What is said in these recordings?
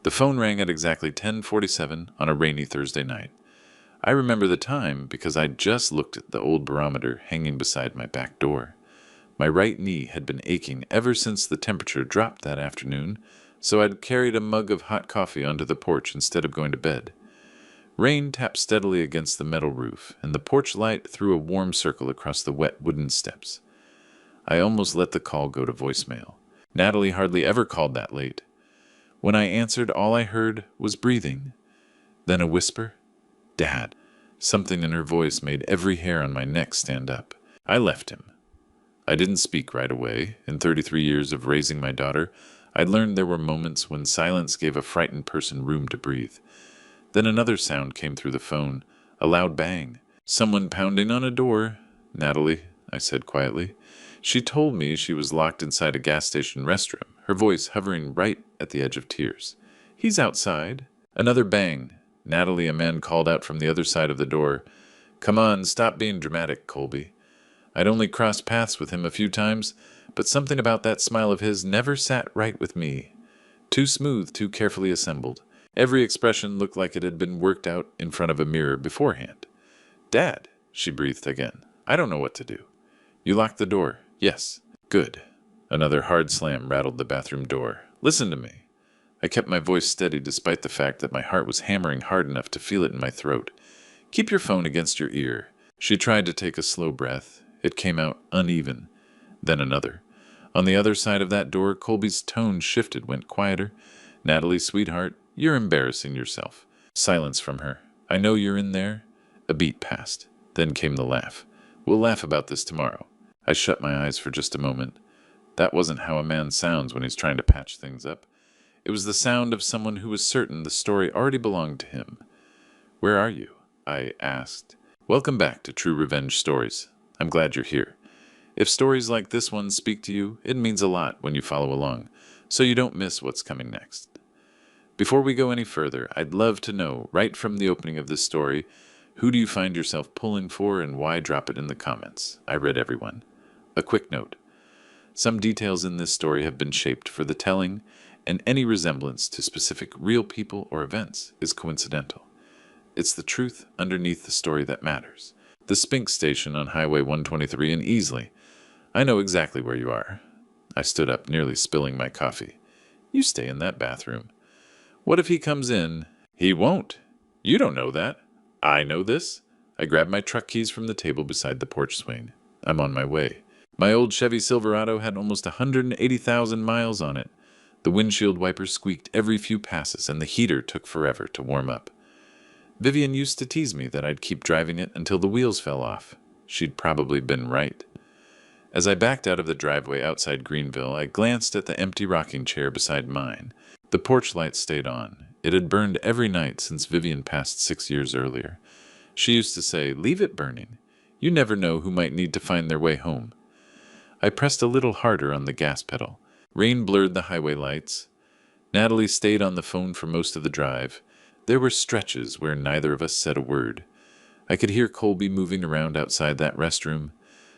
The phone rang at exactly 10:47 on a rainy Thursday night. I remember the time because I'd just looked at the old barometer hanging beside my back door. My right knee had been aching ever since the temperature dropped that afternoon, so I'd carried a mug of hot coffee onto the porch instead of going to bed. Rain tapped steadily against the metal roof, and the porch light threw a warm circle across the wet wooden steps. I almost let the call go to voicemail. Natalie hardly ever called that late. When I answered, all I heard was breathing. Then a whisper, "Dad." Something in her voice made every hair on my neck stand up. I left him. I didn't speak right away. In 33 years of raising my daughter, I'd learned there were moments when silence gave a frightened person room to breathe. Then another sound came through the phone, a loud bang. "Someone pounding on a door." "Natalie," I said quietly. She told me she was locked inside a gas station restroom, her voice hovering right at the edge of tears. "He's outside." Another bang. "Natalie," a man called out from the other side of the door. "Come on, stop being dramatic, Colby." I'd only crossed paths with him a few times, but something about that smile of his never sat right with me. Too smooth, too carefully assembled. Every expression looked like it had been worked out in front of a mirror beforehand. "Dad," she breathed again. "I don't know what to do." "You locked the door?" "Yes." "Good." Another hard slam rattled the bathroom door. "Listen to me." I kept my voice steady despite the fact that my heart was hammering hard enough to feel it in my throat. "Keep your phone against your ear." She tried to take a slow breath. It came out uneven. Then another. On the other side of that door, Colby's tone shifted, went quieter. "Natalie, sweetheart, you're embarrassing yourself." Silence from her. "I know you're in there." A beat passed. Then came the laugh. "We'll laugh about this tomorrow." I shut my eyes for just a moment. That wasn't how a man sounds when he's trying to patch things up. It was the sound of someone who was certain the story already belonged to him. "Where are you?" I asked. "Welcome back to True Revenge Stories. I'm glad you're here. If stories like this one speak to you, it means a lot when you follow along, so you don't miss what's coming next. Before we go any further, I'd love to know, right from the opening of this story, who do you find yourself pulling for and why? Drop it in the comments. I read everyone. A quick note. Some details in this story have been shaped for the telling, and any resemblance to specific real people or events is coincidental. It's the truth underneath the story that matters. The Spink station on Highway 123 in Easley. I know exactly where you are. I stood up, nearly spilling my coffee. You stay in that bathroom. What if he comes in? He won't. You don't know that. I know this. I grabbed my truck keys from the table beside the porch swing. I'm on my way. My old Chevy Silverado had almost 180,000 miles on it. The windshield wipers squeaked every few passes, and the heater took forever to warm up. Vivian used to tease me that I'd keep driving it until the wheels fell off. She'd probably been right. As I backed out of the driveway outside Greenville, I glanced at the empty rocking chair beside mine. The porch light stayed on. It had burned every night since Vivian passed 6 years earlier. She used to say, "Leave it burning. You never know who might need to find their way home." I pressed a little harder on the gas pedal. Rain blurred the highway lights. Natalie stayed on the phone for most of the drive. There were stretches where neither of us said a word. I could hear Colby moving around outside that restroom,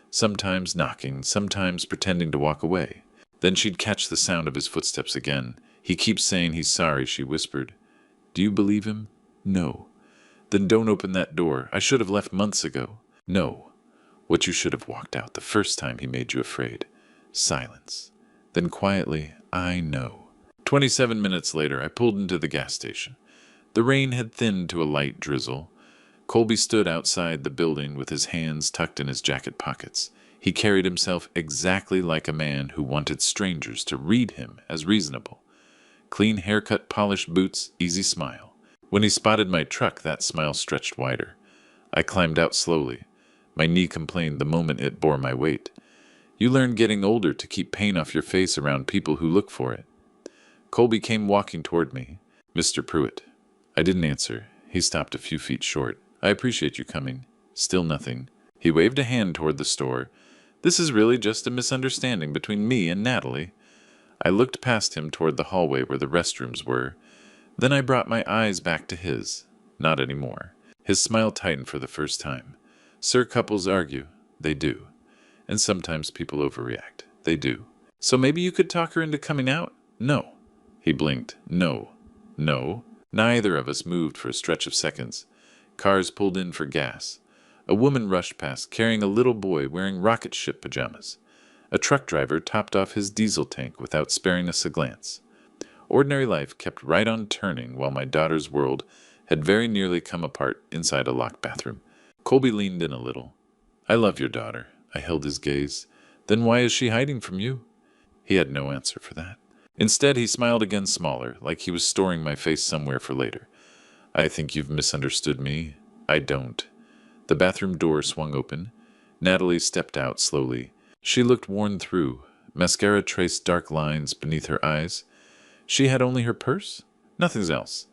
sometimes knocking, sometimes pretending to walk away. Then she'd catch the sound of his footsteps again. "He keeps saying he's sorry," she whispered. "Do you believe him?" "No." "Then don't open that door. I should have left months ago." "No." "What you should have walked out the first time he made you afraid." Silence. Then quietly, "I know." 27 minutes later, I pulled into the gas station. The rain had thinned to a light drizzle. Colby stood outside the building with his hands tucked in his jacket pockets. He carried himself exactly like a man who wanted strangers to read him as reasonable. Clean haircut, polished boots, easy smile. When he spotted my truck, that smile stretched wider. I climbed out slowly. My knee complained the moment it bore my weight. You learn getting older to keep pain off your face around people who look for it. Colby came walking toward me. "Mr. Pruitt." I didn't answer. He stopped a few feet short. "I appreciate you coming." Still nothing. He waved a hand toward the store. "This is really just a misunderstanding between me and Natalie." I looked past him toward the hallway where the restrooms were. Then I brought my eyes back to his. Not anymore. His smile tightened for the first time. "Sir, couples argue." They do. And sometimes people overreact. They do. "So maybe you could talk her into coming out?" "No." He blinked. "No." No. Neither of us moved for a stretch of seconds. Cars pulled in for gas. A woman rushed past carrying a little boy wearing rocket ship pajamas. A truck driver topped off his diesel tank without sparing us a glance. Ordinary life kept right on turning while my daughter's world had very nearly come apart inside a locked bathroom. Colby leaned in a little. I love your daughter. I held his gaze. Then why is she hiding from you? He had no answer for that. Instead, he smiled again smaller, like he was storing my face somewhere for later. I think you've misunderstood me. I don't. The bathroom door swung open. Natalie stepped out slowly. She looked worn through. Mascara traced dark lines beneath her eyes. She had only her purse? Nothing else.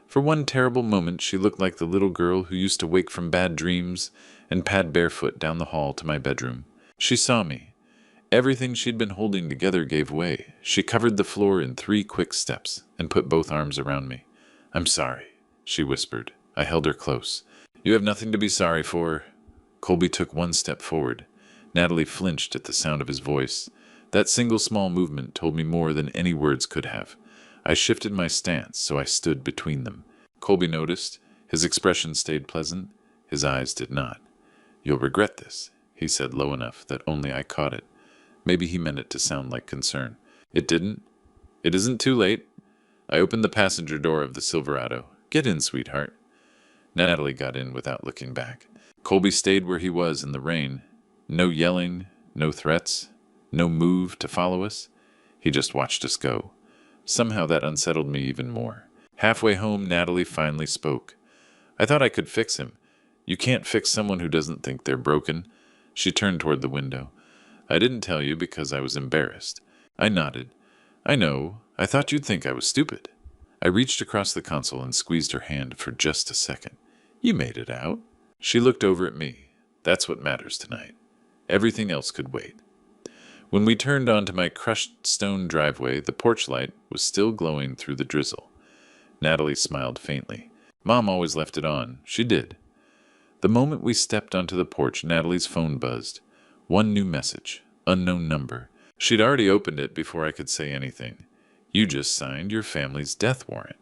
For one terrible moment, she looked like the little girl who used to wake from bad dreams and pad barefoot down the hall to my bedroom. She saw me. Everything she'd been holding together gave way. She covered the floor in 3 quick steps and put both arms around me. I'm sorry, she whispered. I held her close. You have nothing to be sorry for. Colby took 1 step forward. Natalie flinched at the sound of his voice. That single small movement told me more than any words could have. I shifted my stance, so I stood between them. Colby noticed. His expression stayed pleasant. His eyes did not. You'll regret this, he said low enough that only I caught it. Maybe he meant it to sound like concern. It didn't. It isn't too late. I opened the passenger door of the Silverado. Get in, sweetheart. Natalie got in without looking back. Colby stayed where he was in the rain. No yelling, no threats, no move to follow us. He just watched us go. Somehow that unsettled me even more. Halfway home, Natalie finally spoke. I thought I could fix him. You can't fix someone who doesn't think they're broken. She turned toward the window. I didn't tell you because I was embarrassed. I nodded. I know. I thought you'd think I was stupid. I reached across the console and squeezed her hand for just a second. You made it out. She looked over at me. That's what matters tonight. Everything else could wait. When we turned onto my crushed stone driveway, the porch light was still glowing through the drizzle. Natalie smiled faintly. Mom always left it on. She did. The moment we stepped onto the porch, Natalie's phone buzzed. 1 new message. Unknown number. She'd already opened it before I could say anything. You just signed your family's death warrant.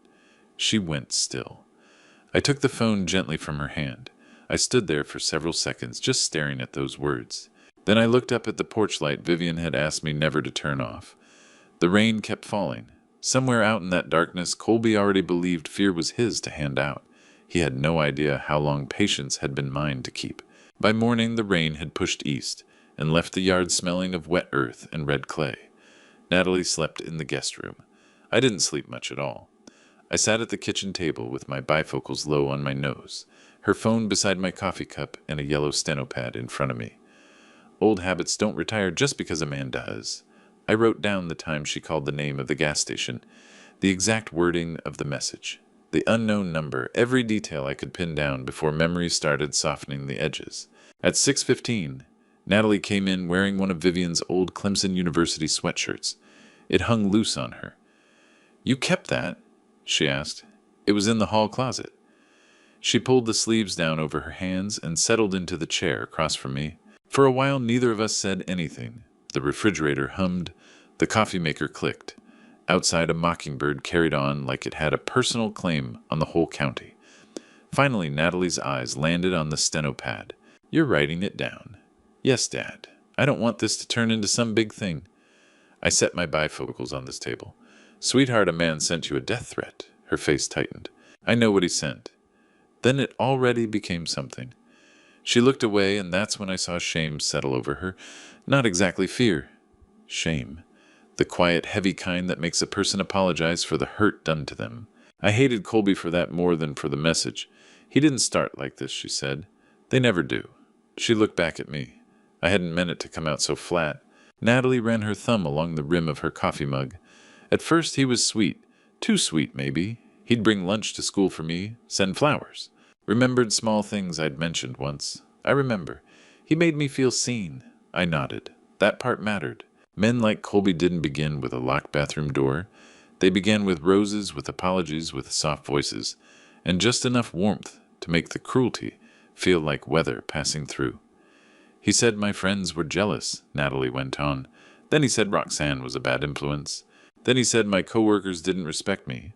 She went still. I took the phone gently from her hand. I stood there for several seconds, just staring at those words. Then I looked up at the porch light Vivian had asked me never to turn off. The rain kept falling. Somewhere out in that darkness, Colby already believed fear was his to hand out. He had no idea how long patience had been mine to keep. By morning, the rain had pushed east and left the yard smelling of wet earth and red clay. Natalie slept in the guest room. I didn't sleep much at all. I sat at the kitchen table with my bifocals low on my nose, her phone beside my coffee cup and a yellow steno pad in front of me. Old habits don't retire just because a man does. I wrote down the time she called the name of the gas station, the exact wording of the message, the unknown number, every detail I could pin down before memory started softening the edges. At 6:15, Natalie came in wearing one of Vivian's old Clemson University sweatshirts. It hung loose on her. You kept that? She asked. It was in the hall closet. She pulled the sleeves down over her hands and settled into the chair across from me. For a while, neither of us said anything. The refrigerator hummed. The coffee maker clicked. Outside, a mockingbird carried on like it had a personal claim on the whole county. Finally, Natalie's eyes landed on the steno pad. You're writing it down. Yes, Dad. I don't want this to turn into some big thing. I set my bifocals on this table. Sweetheart, a man sent you a death threat. Her face tightened. I know what he sent. Then it already became something. She looked away, and that's when I saw shame settle over her. Not exactly fear. Shame. The quiet, heavy kind that makes a person apologize for the hurt done to them. I hated Colby for that more than for the message. He didn't start like this, she said. They never do. She looked back at me. I hadn't meant it to come out so flat. Natalie ran her thumb along the rim of her coffee mug. At first he was sweet. Too sweet, maybe. He'd bring lunch to school for me, send flowers. Remembered small things I'd mentioned once. I remember. He made me feel seen. I nodded. That part mattered. Men like Colby didn't begin with a locked bathroom door. They began with roses, with apologies, with soft voices, and just enough warmth to make the cruelty feel like weather passing through. He said my friends were jealous, Natalie went on. Then he said Roxanne was a bad influence. Then he said my coworkers didn't respect me.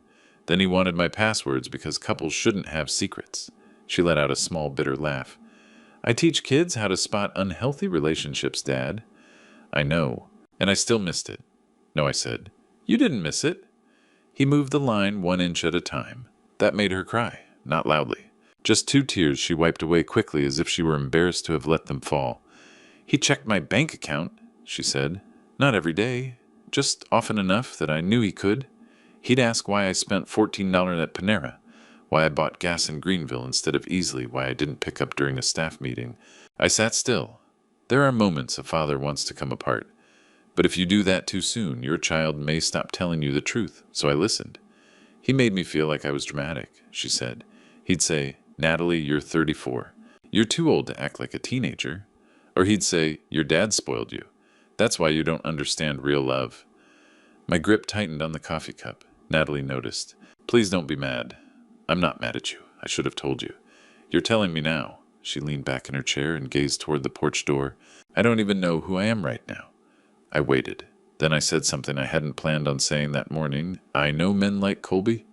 Then he wanted my passwords because couples shouldn't have secrets. She let out a small, bitter laugh. I teach kids how to spot unhealthy relationships, Dad. I know. And I still missed it. No, I said. You didn't miss it. He moved the line 1 inch at a time. That made her cry, not loudly. Just 2 tears she wiped away quickly as if she were embarrassed to have let them fall. He checked my bank account, she said. Not every day, just often enough that I knew he could. He'd ask why I spent $14 at Panera, why I bought gas in Greenville instead of Easley, why I didn't pick up during a staff meeting. I sat still. There are moments a father wants to come apart. But if you do that too soon, your child may stop telling you the truth, so I listened. He made me feel like I was dramatic, she said. He'd say, Natalie, you're 34. You're too old to act like a teenager. Or he'd say, your dad spoiled you. That's why you don't understand real love. My grip tightened on the coffee cup. Natalie noticed. Please don't be mad. I'm not mad at you. I should have told you. You're telling me now. She leaned back in her chair and gazed toward the porch door. I don't even know who I am right now. I waited. Then I said something I hadn't planned on saying that morning. I know men like Colby.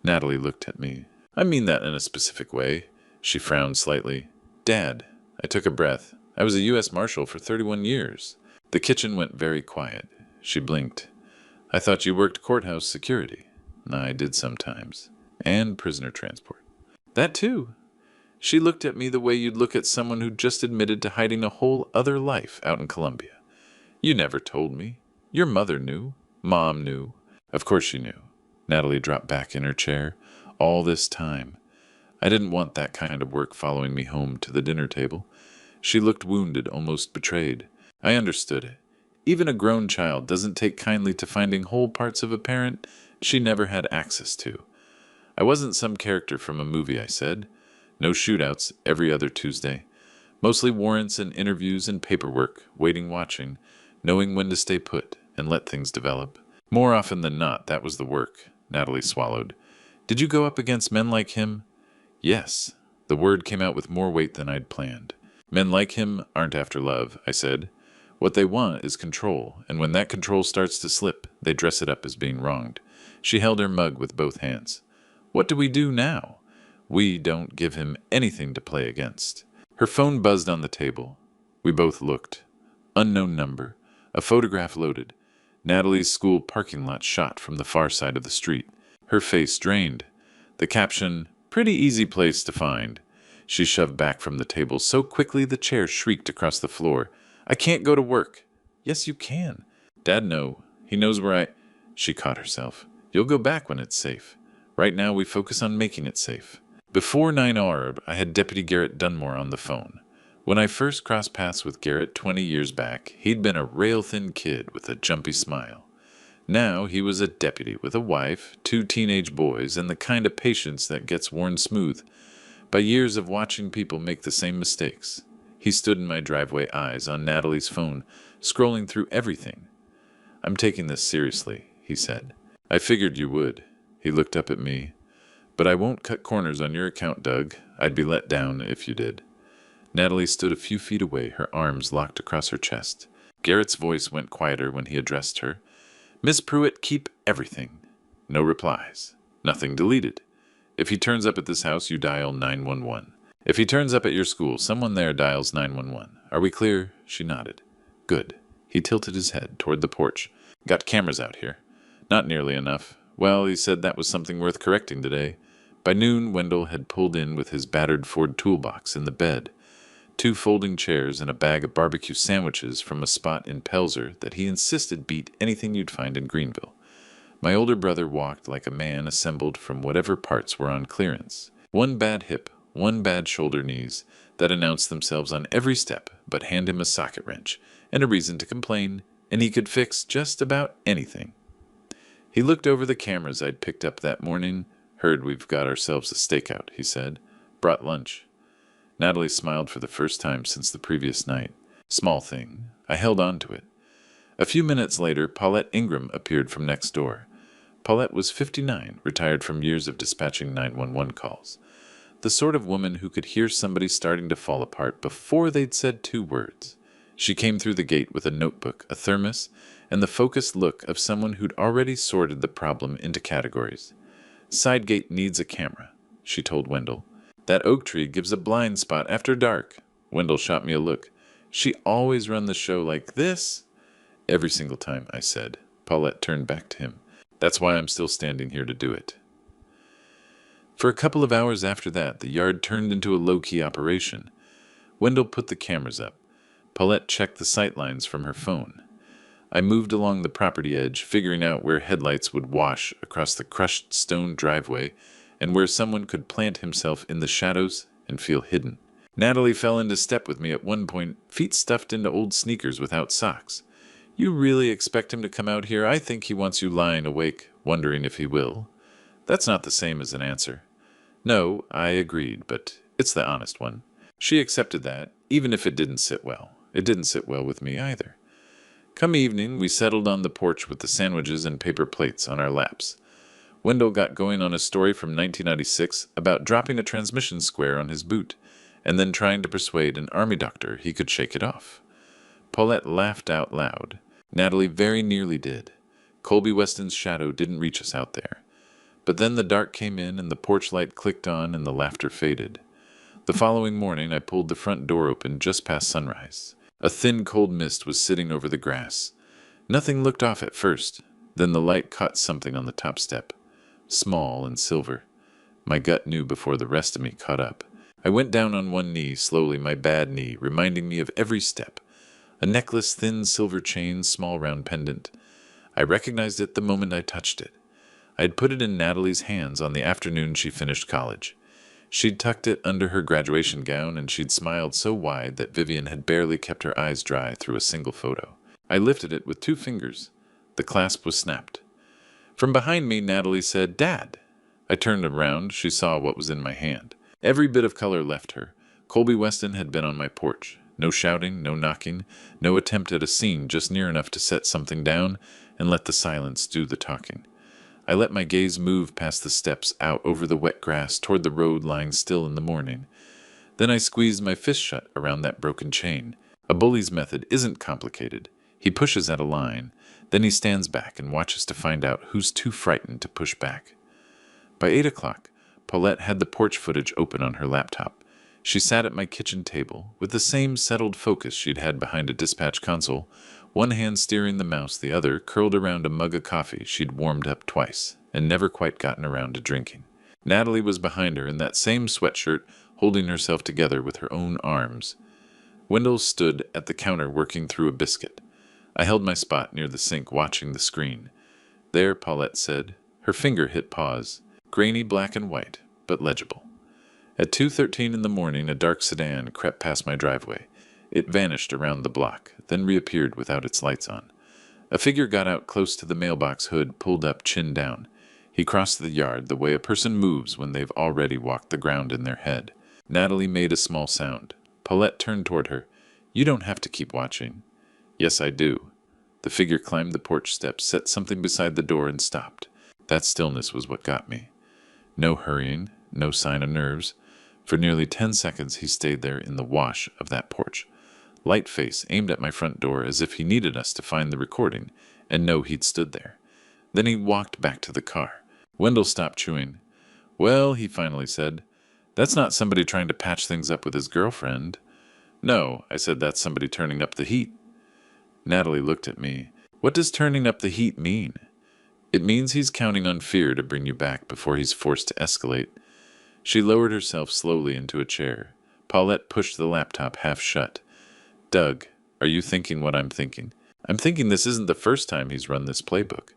Natalie looked at me. I mean that in a specific way. She frowned slightly. Dad. I took a breath. I was a U.S. Marshal for 31 years. The kitchen went very quiet. She blinked. I thought you worked courthouse security. I did sometimes. And prisoner transport. That too. She looked at me the way you'd look at someone who'd just admitted to hiding a whole other life out in Colombia. You never told me. Your mother knew. Mom knew. Of course she knew. Natalie dropped back in her chair. All this time. I didn't want that kind of work following me home to the dinner table. She looked wounded, almost betrayed. I understood it. Even a grown child doesn't take kindly to finding whole parts of a parent she never had access to. I wasn't some character from a movie, I said. No shootouts every other Tuesday. Mostly warrants and interviews and paperwork, waiting, watching, knowing when to stay put and let things develop. More often than not, that was the work. Natalie swallowed. Did you go up against men like him? Yes. The word came out with more weight than I'd planned. Men like him aren't after love, I said. What they want is control, and when that control starts to slip, they dress it up as being wronged. She held her mug with both hands. What do we do now? We don't give him anything to play against. Her phone buzzed on the table. We both looked. Unknown number. A photograph loaded. Natalie's school parking lot shot from the far side of the street. Her face drained. The caption, pretty easy place to find. She shoved back from the table so quickly the chair shrieked across the floor. I can't go to work. Yes, you can. Dad, no. He knows where I... She caught herself. You'll go back when it's safe. Right now we focus on making it safe. Before 9 I had Deputy Garrett Dunmore on the phone. When I first crossed paths with Garrett 20 years back, he'd been a rail-thin kid with a jumpy smile. Now he was a deputy with a wife, 2 teenage boys, and the kind of patience that gets worn smooth by years of watching people make the same mistakes. He stood in my driveway, eyes on Natalie's phone, scrolling through everything. I'm taking this seriously, he said. I figured you would. He looked up at me. But I won't cut corners on your account, Doug. I'd be let down if you did. Natalie stood a few feet away, her arms locked across her chest. Garrett's voice went quieter when he addressed her. Miss Pruitt, keep everything. No replies. Nothing deleted. If he turns up at this house, you dial 911. If he turns up at your school, someone there dials 911. Are we clear? She nodded. Good. He tilted his head toward the porch. Got cameras out here. Not nearly enough. Well, he said that was something worth correcting today. By noon, Wendell had pulled in with his battered Ford toolbox in the bed, 2 folding chairs and a bag of barbecue sandwiches from a spot in Pelzer that he insisted beat anything you'd find in Greenville. My older brother walked like a man assembled from whatever parts were on clearance. 1 bad hip, 1 bad shoulder knees that announced themselves on every step but hand him a socket wrench and a reason to complain, and he could fix just about anything. He looked over the cameras I'd picked up that morning. Heard we've got ourselves a stakeout, he said. Brought lunch. Natalie smiled for the first time since the previous night. Small thing. I held on to it. A few minutes later, Paulette Ingram appeared from next door. Paulette was 59, retired from years of dispatching 911 calls. The sort of woman who could hear somebody starting to fall apart before they'd said 2 words. She came through the gate with a notebook, a thermos, and the focused look of someone who'd already sorted the problem into categories. Sidegate needs a camera, she told Wendell. That oak tree gives a blind spot after dark. Wendell shot me a look. She always run the show like this? Every single time, I said. Paulette turned back to him. That's why I'm still standing here to do it. For a couple of hours after that, the yard turned into a low-key operation. Wendell put the cameras up. Paulette checked the sight lines from her phone. I moved along the property edge, figuring out where headlights would wash across the crushed stone driveway and where someone could plant himself in the shadows and feel hidden. Natalie fell into step with me at one point, feet stuffed into old sneakers without socks. You really expect him to come out here? I think he wants you lying awake, wondering if he will. That's not the same as an answer. No, I agreed, but it's the honest one. She accepted that, even if it didn't sit well. It didn't sit well with me either. Come evening, we settled on the porch with the sandwiches and paper plates on our laps. Wendell got going on a story from 1996 about dropping a transmission square on his boot, and then trying to persuade an army doctor he could shake it off. Paulette laughed out loud. Natalie very nearly did. Colby Weston's shadow didn't reach us out there. But then the dark came in and the porch light clicked on and the laughter faded. The following morning I pulled the front door open just past sunrise. A thin cold mist was sitting over the grass. Nothing looked off at first. Then the light caught something on the top step. Small and silver. My gut knew before the rest of me caught up. I went down on one knee, slowly, my bad knee, reminding me of every step. A necklace, thin silver chain, small round pendant. I recognized it the moment I touched it. I had put it in Natalie's hands on the afternoon she finished college. She'd tucked it under her graduation gown, and she'd smiled so wide that Vivian had barely kept her eyes dry through a single photo. I lifted it with 2 fingers. The clasp was snapped. From behind me, Natalie said, "Dad!" I turned around. She saw what was in my hand. Every bit of color left her. Colby Weston had been on my porch. No shouting, no knocking, no attempt at a scene, just near enough to set something down and let the silence do the talking. I let my gaze move past the steps, out over the wet grass, toward the road lying still in the morning. Then I squeezed my fist shut around that broken chain. A bully's method isn't complicated. He pushes at a line, then he stands back and watches to find out who's too frightened to push back. By 8 o'clock, Paulette had the porch footage open on her laptop. She sat at my kitchen table, with the same settled focus she'd had behind a dispatch console, one hand steering the mouse, the other curled around a mug of coffee she'd warmed up twice, and never quite gotten around to drinking. Natalie was behind her in that same sweatshirt, holding herself together with her own arms. Wendell stood at the counter working through a biscuit. I held my spot near the sink, watching the screen. There, Paulette said. Her finger hit pause. Grainy black and white, but legible. At 2:13 in the morning, a dark sedan crept past my driveway. It vanished around the block, then reappeared without its lights on. A figure got out close to the mailbox hood, pulled up, chin down. He crossed the yard the way a person moves when they've already walked the ground in their head. Natalie made a small sound. Paulette turned toward her. "You don't have to keep watching." "Yes, I do." The figure climbed the porch steps, set something beside the door, and stopped. That stillness was what got me. No hurrying, no sign of nerves. For nearly 10 seconds he stayed there in the wash of that porch. Light face aimed at my front door as if he needed us to find the recording and know he'd stood there. Then he walked back to the car. Wendell stopped chewing. "Well," he finally said, "that's not somebody trying to patch things up with his girlfriend." "No," I said, "that's somebody turning up the heat." Natalie looked at me. "What does turning up the heat mean?" "It means he's counting on fear to bring you back before he's forced to escalate." She lowered herself slowly into a chair. Paulette pushed the laptop half shut. "Doug, are you thinking what I'm thinking?" "I'm thinking this isn't the first time he's run this playbook."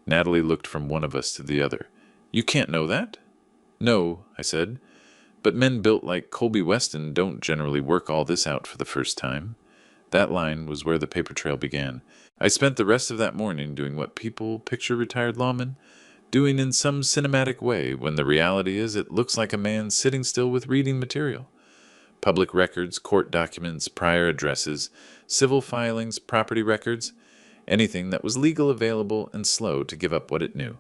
Natalie looked from one of us to the other. "You can't know that?" "No," I said. "But men built like Colby Weston don't generally work all this out for the first time." That line was where the paper trail began. I spent the rest of that morning doing what people picture retired lawmen doing in some cinematic way, when the reality is it looks like a man sitting still with reading material. Public records, court documents, prior addresses, civil filings, property records, anything that was legal, available, and slow to give up what it knew.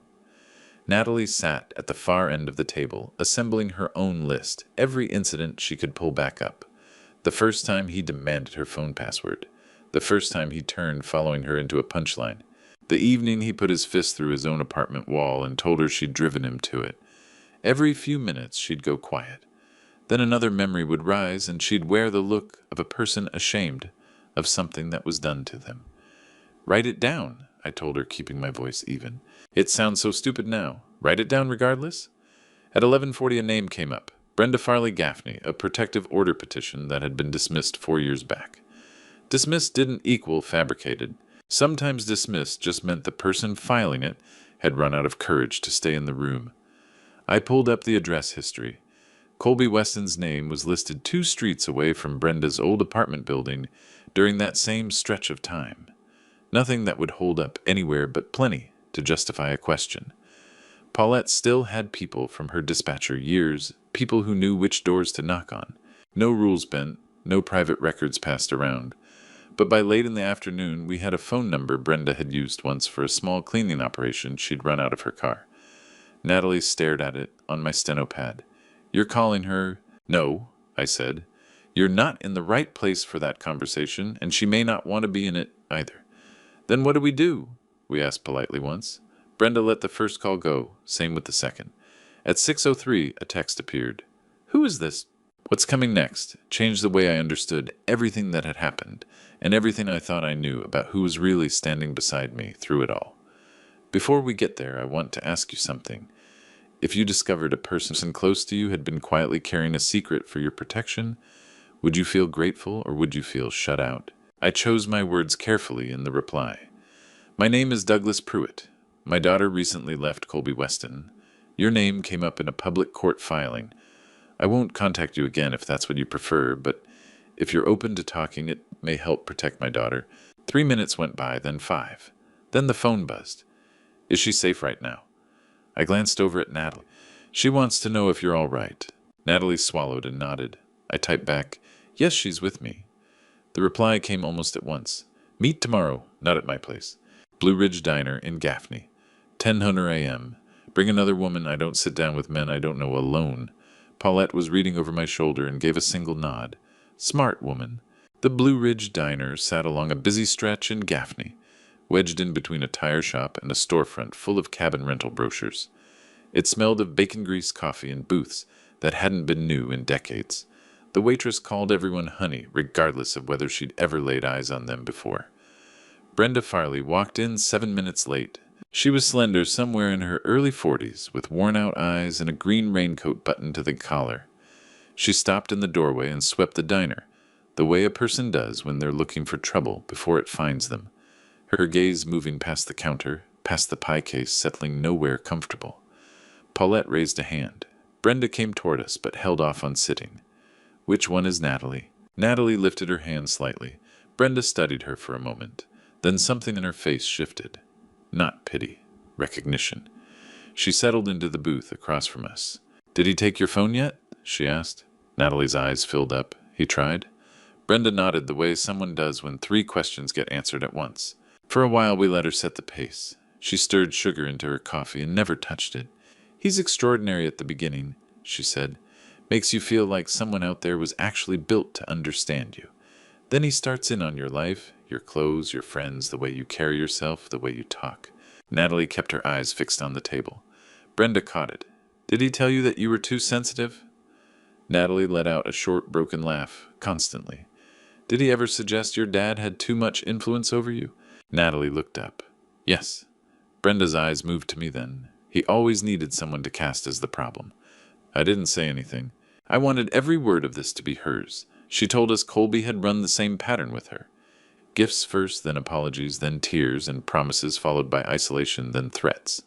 Natalie sat at the far end of the table, assembling her own list, every incident she could pull back up. The first time he demanded her phone password. The first time he turned following her into a punchline. The evening he put his fist through his own apartment wall and told her she'd driven him to it. Every few minutes she'd go quiet. Then another memory would rise and she'd wear the look of a person ashamed of something that was done to them. Write it down, I told her, keeping my voice even. It sounds so stupid now. Write it down regardless? At 11:40 a name came up. Brenda Farley Gaffney, a protective order petition that had been dismissed 4 years back. Dismissed didn't equal fabricated. Sometimes dismissed just meant the person filing it had run out of courage to stay in the room. I pulled up the address history. Colby Weston's name was listed 2 streets away from Brenda's old apartment building during that same stretch of time. Nothing that would hold up anywhere but plenty to justify a question. Paulette still had people from her dispatcher years, people who knew which doors to knock on. No rules bent, no private records passed around. But by late in the afternoon, we had a phone number Brenda had used once for a small cleaning operation she'd run out of her car. Natalie stared at it on my steno pad. You're calling her? No, I said. You're not in the right place for that conversation, and she may not want to be in it either. Then what do? We asked politely once. Brenda let the first call go, same with the second. At 6:03, a text appeared. Who is this? What's coming next changed the way I understood everything that had happened, and everything I thought I knew about who was really standing beside me through it all. Before we get there, I want to ask you something. If you discovered a person close to you had been quietly carrying a secret for your protection, would you feel grateful or would you feel shut out? I chose my words carefully in the reply. My name is Douglas Pruitt. My daughter recently left Colby Weston. Your name came up in a public court filing. I won't contact you again if that's what you prefer, but if you're open to talking, it may help protect my daughter. 3 minutes went by, then 5. Then the phone buzzed. Is she safe right now? I glanced over at Natalie. She wants to know if you're all right. Natalie swallowed and nodded. I typed back, yes, she's with me. The reply came almost at once. Meet tomorrow, not at my place. Blue Ridge Diner in Gaffney. 10:00 a.m. Bring another woman. I don't sit down with men I don't know alone. Paulette was reading over my shoulder and gave a single nod. Smart woman. The Blue Ridge Diner sat along a busy stretch in Gaffney, wedged in between a tire shop and a storefront full of cabin rental brochures. It smelled of bacon-grease coffee and booths that hadn't been new in decades. The waitress called everyone honey, regardless of whether she'd ever laid eyes on them before. Brenda Farley walked in 7 minutes late. She was slender, somewhere in her early 40s, with worn-out eyes and a green raincoat buttoned to the collar. She stopped in the doorway and swept the diner, the way a person does when they're looking for trouble before it finds them. Her gaze moving past the counter, past the pie case, settling nowhere comfortable. Paulette raised a hand. Brenda came toward us, but held off on sitting. Which one is Natalie? Natalie lifted her hand slightly. Brenda studied her for a moment. Then something in her face shifted. Not pity. Recognition. She settled into the booth across from us. Did he take your phone yet? She asked. Natalie's eyes filled up. He tried. Brenda nodded the way someone does when 3 questions get answered at once. For a while we let her set the pace. She stirred sugar into her coffee and never touched it. He's extraordinary at the beginning, she said. Makes you feel like someone out there was actually built to understand you. Then he starts in on your life, your clothes, your friends, the way you carry yourself, the way you talk. Natalie kept her eyes fixed on the table. Brenda caught it. Did he tell you that you were too sensitive? Natalie let out a short, broken laugh, constantly. Did he ever suggest your dad had too much influence over you? Natalie looked up. Yes. Brenda's eyes moved to me then. He always needed someone to cast as the problem. I didn't say anything. I wanted every word of this to be hers. She told us Colby had run the same pattern with her. Gifts first, then apologies, then tears, and promises followed by isolation, then threats.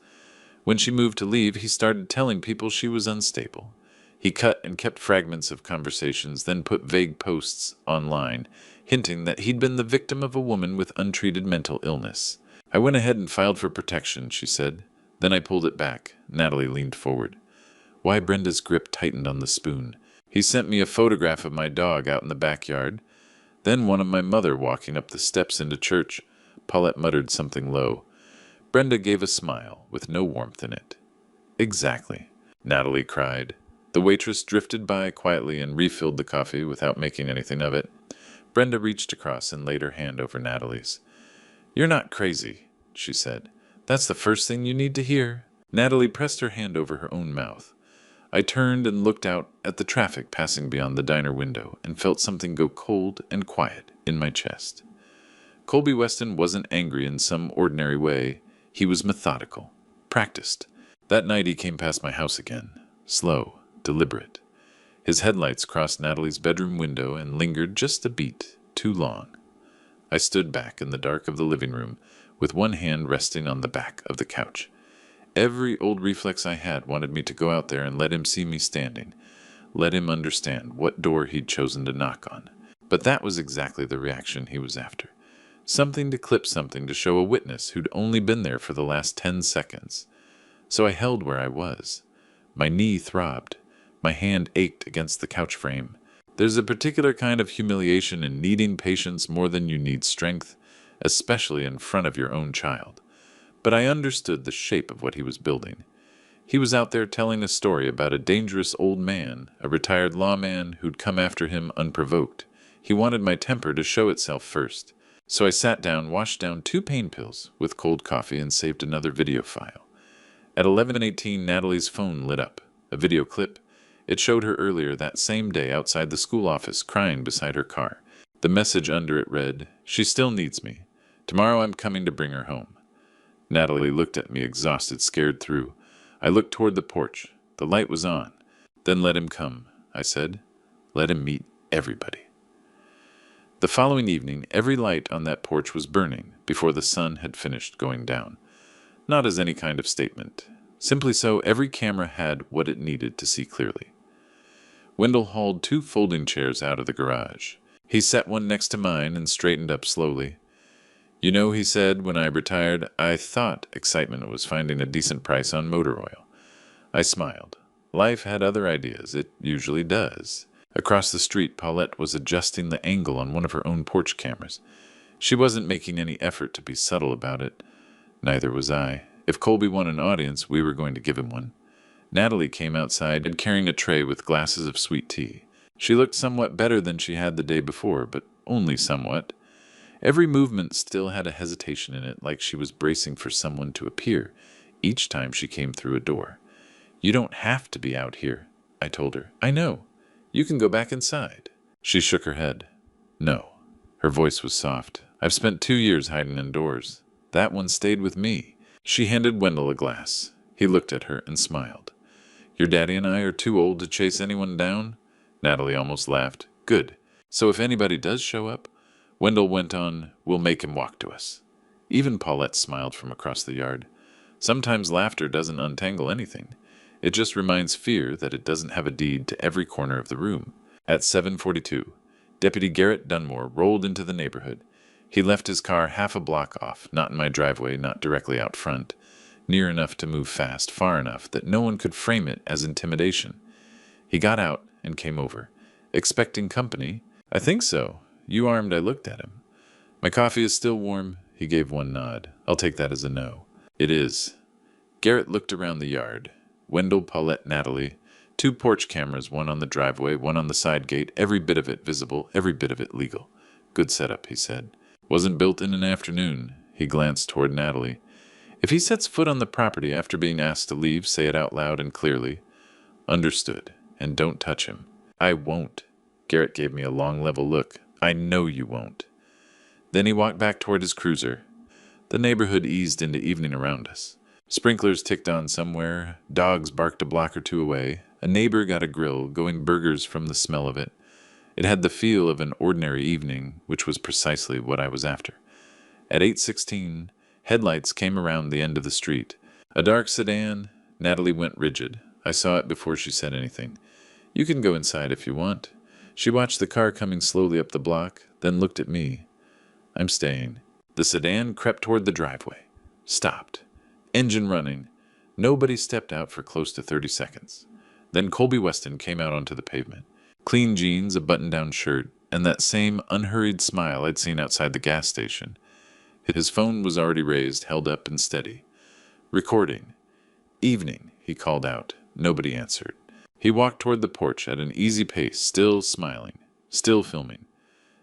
When she moved to leave, he started telling people she was unstable. He cut and kept fragments of conversations, then put vague posts online, hinting that he'd been the victim of a woman with untreated mental illness. I went ahead and filed for protection, she said. Then I pulled it back. Natalie leaned forward. Why Brenda's grip tightened on the spoon. He sent me a photograph of my dog out in the backyard. Then one of my mother walking up the steps into church. Paulette muttered something low. Brenda gave a smile, with no warmth in it. Exactly, Natalie cried. The waitress drifted by quietly and refilled the coffee without making anything of it. Brenda reached across and laid her hand over Natalie's. You're not crazy, she said. "That's the first thing you need to hear." Natalie pressed her hand over her own mouth. I turned and looked out at the traffic passing beyond the diner window and felt something go cold and quiet in my chest. Colby Weston wasn't angry in some ordinary way. He was methodical, practiced. That night he came past my house again, slow, deliberate. His headlights crossed Natalie's bedroom window and lingered just a beat too long. I stood back in the dark of the living room, with one hand resting on the back of the couch. Every old reflex I had wanted me to go out there and let him see me standing, let him understand what door he'd chosen to knock on. But that was exactly the reaction he was after. Something to clip something to show a witness who'd only been there for the last 10 seconds. So I held where I was. My knee throbbed. My hand ached against the couch frame. There's a particular kind of humiliation in needing patience more than you need strength, especially in front of your own child. But I understood the shape of what he was building. He was out there telling a story about a dangerous old man, a retired lawman who'd come after him unprovoked. He wanted my temper to show itself first. So I sat down, washed down 2 pain pills with cold coffee, and saved another video file. At 11:18, Natalie's phone lit up. A video clip. It showed her earlier that same day outside the school office, crying beside her car. The message under it read, "She still needs me. Tomorrow I'm coming to bring her home." Natalie looked at me, exhausted, scared through. I looked toward the porch. The light was on. "Then let him come," I said. "Let him meet everybody." The following evening, every light on that porch was burning before the sun had finished going down. Not as any kind of statement. Simply so every camera had what it needed to see clearly. Wendell hauled 2 folding chairs out of the garage. He set one next to mine and straightened up slowly. "You know," he said, "when I retired, I thought excitement was finding a decent price on motor oil." I smiled. Life had other ideas. It usually does. Across the street, Paulette was adjusting the angle on one of her own porch cameras. She wasn't making any effort to be subtle about it. Neither was I. If Colby wanted an audience, we were going to give him one. Natalie came outside and carrying a tray with glasses of sweet tea. She looked somewhat better than she had the day before, but only somewhat. Every movement still had a hesitation in it, like she was bracing for someone to appear each time she came through a door. "You don't have to be out here," I told her. "I know. You can go back inside." She shook her head. "No." Her voice was soft. "I've spent 2 years hiding indoors. That one stayed with me." She handed Wendell a glass. He looked at her and smiled. "Your daddy and I are too old to chase anyone down?" Natalie almost laughed. "Good. So if anybody does show up," Wendell went on, "we'll make him walk to us." Even Paulette smiled from across the yard. Sometimes laughter doesn't untangle anything. It just reminds fear that it doesn't have a deed to every corner of the room. At 7:42, Deputy Garrett Dunmore rolled into the neighborhood. He left his car half a block off, not in my driveway, not directly out front, near enough to move fast, far enough that no one could frame it as intimidation. He got out and came over. "Expecting company?" "I think so. You armed?" I looked at him. "My coffee is still warm." He gave one nod. "I'll take that as a no." "It is." Garrett looked around the yard. Wendell, Paulette, Natalie. 2 porch cameras, one on the driveway, one on the side gate, every bit of it visible, every bit of it legal. "Good setup," he said. "Wasn't built in an afternoon." He glanced toward Natalie. "If he sets foot on the property after being asked to leave, say it out loud and clearly." "Understood. And don't touch him." "I won't." Garrett gave me a long, level look. "I know you won't." Then he walked back toward his cruiser. The neighborhood eased into evening around us. Sprinklers ticked on somewhere. Dogs barked a block or 2 away. A neighbor got a grill, going burgers from the smell of it. It had the feel of an ordinary evening, which was precisely what I was after. At 8:16, headlights came around the end of the street. A dark sedan. Natalie went rigid. I saw it before she said anything. "You can go inside if you want." She watched the car coming slowly up the block, then looked at me. "I'm staying." The sedan crept toward the driveway. Stopped. Engine running. Nobody stepped out for close to 30 seconds. Then Colby Weston came out onto the pavement. Clean jeans, a button-down shirt, and that same unhurried smile I'd seen outside the gas station. His phone was already raised, held up and steady. "Recording." "Evening," he called out. Nobody answered. He walked toward the porch at an easy pace, still smiling, still filming.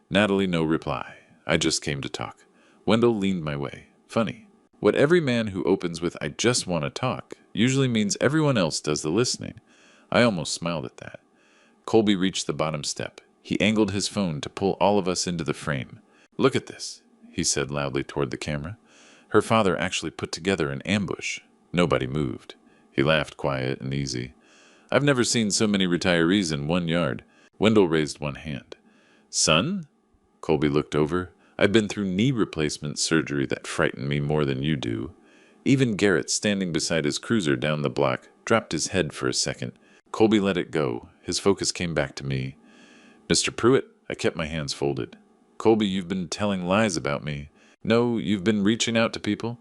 Natalie, no reply. I just came to talk. Wendell leaned my way. "Funny. What every man who opens with "I just want to talk" usually means everyone else does the listening. I almost smiled at that. Colby reached the bottom step. He angled his phone to pull all of us into the frame. "Look at this," he said loudly toward the camera. "Her father actually put together an ambush. Nobody moved." He laughed quiet and easy. "I've never seen so many retirees in 1 yard." Wendell raised one hand. "Son?" Colby looked over. "I've been through knee replacement surgery that frightened me more than you do." Even Garrett, standing beside his cruiser down the block, dropped his head for a second. Colby let it go. His focus came back to me. "Mr. Pruitt," I kept my hands folded. "Colby, you've been telling lies about me." "No, you've been reaching out to people."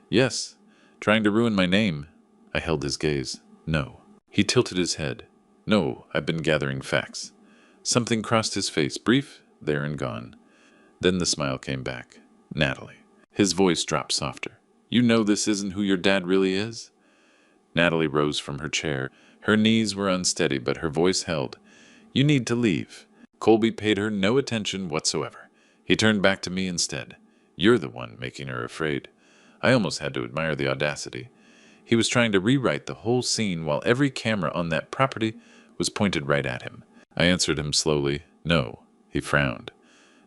"Yes." "Trying to ruin my name." I held his gaze. "No." He tilted his head. "No, I've been gathering facts." Something crossed his face, brief, there and gone. Then the smile came back. "Natalie." His voice dropped softer. "You know this isn't who your dad really is?" Natalie rose from her chair. Her knees were unsteady, but her voice held. "You need to leave." Colby paid her no attention whatsoever. He turned back to me instead. "You're the one making her afraid." I almost had to admire the audacity. He was trying to rewrite the whole scene while every camera on that property was pointed right at him. I answered him slowly. "No." He frowned.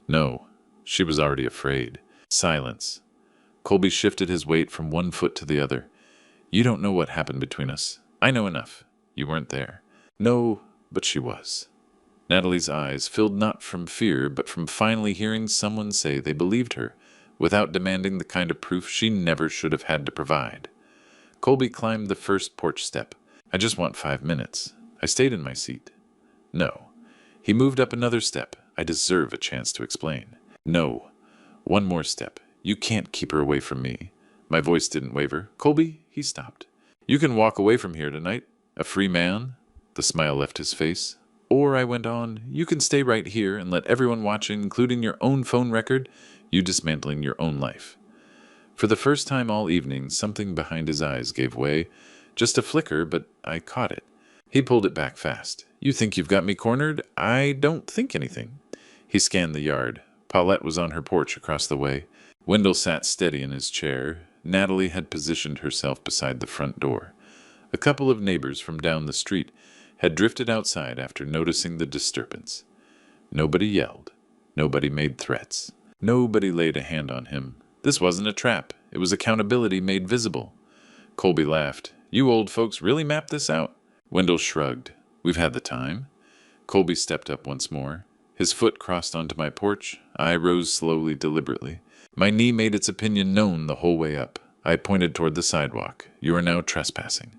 "No. She was already afraid." Silence. Colby shifted his weight from one foot to the other. "You don't know what happened between us. I know enough. You weren't there." "No, but she was." Natalie's eyes filled not from fear, but from finally hearing someone say they believed her, without demanding the kind of proof she never should have had to provide. Colby climbed the first porch step. "I just want 5 minutes." I stayed in my seat. "No." He moved up another step. "I deserve a chance to explain." "No." "One more step. You can't keep her away from me." My voice didn't waver. "Colby," he stopped. "You can walk away from here tonight. A free man." The smile left his face. "Or," I went on, "you can stay right here and let everyone watching, including your own phone record, you dismantling your own life." For the first time all evening, something behind his eyes gave way. Just a flicker, but I caught it. He pulled it back fast. "You think you've got me cornered? I don't think anything." He scanned the yard. Paulette was on her porch across the way. Wendell sat steady in his chair. Natalie had positioned herself beside the front door. A couple of neighbors from down the street had drifted outside after noticing the disturbance. Nobody yelled. Nobody made threats. Nobody laid a hand on him. This wasn't a trap. It was accountability made visible. Colby laughed. "You old folks really mapped this out?" Wendell shrugged. "We've had the time." Colby stepped up once more. His foot crossed onto my porch. I rose slowly, deliberately. My knee made its opinion known the whole way up. I pointed toward the sidewalk. "You are now trespassing."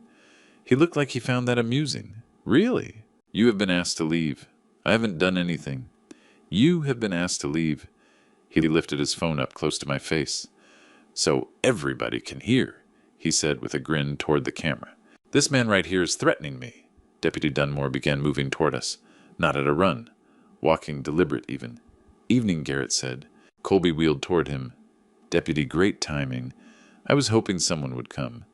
He looked like he found that amusing. "Really?" "You have been asked to leave." "I haven't done anything." "You have been asked to leave." He lifted his phone up close to my face. "So everybody can hear," he said with a grin toward the camera. "This man right here is threatening me." Deputy Dunmore began moving toward us, not at a run, walking deliberate even. "Evening," Garrett said. Colby wheeled toward him. "Deputy, great timing. I was hoping someone would come."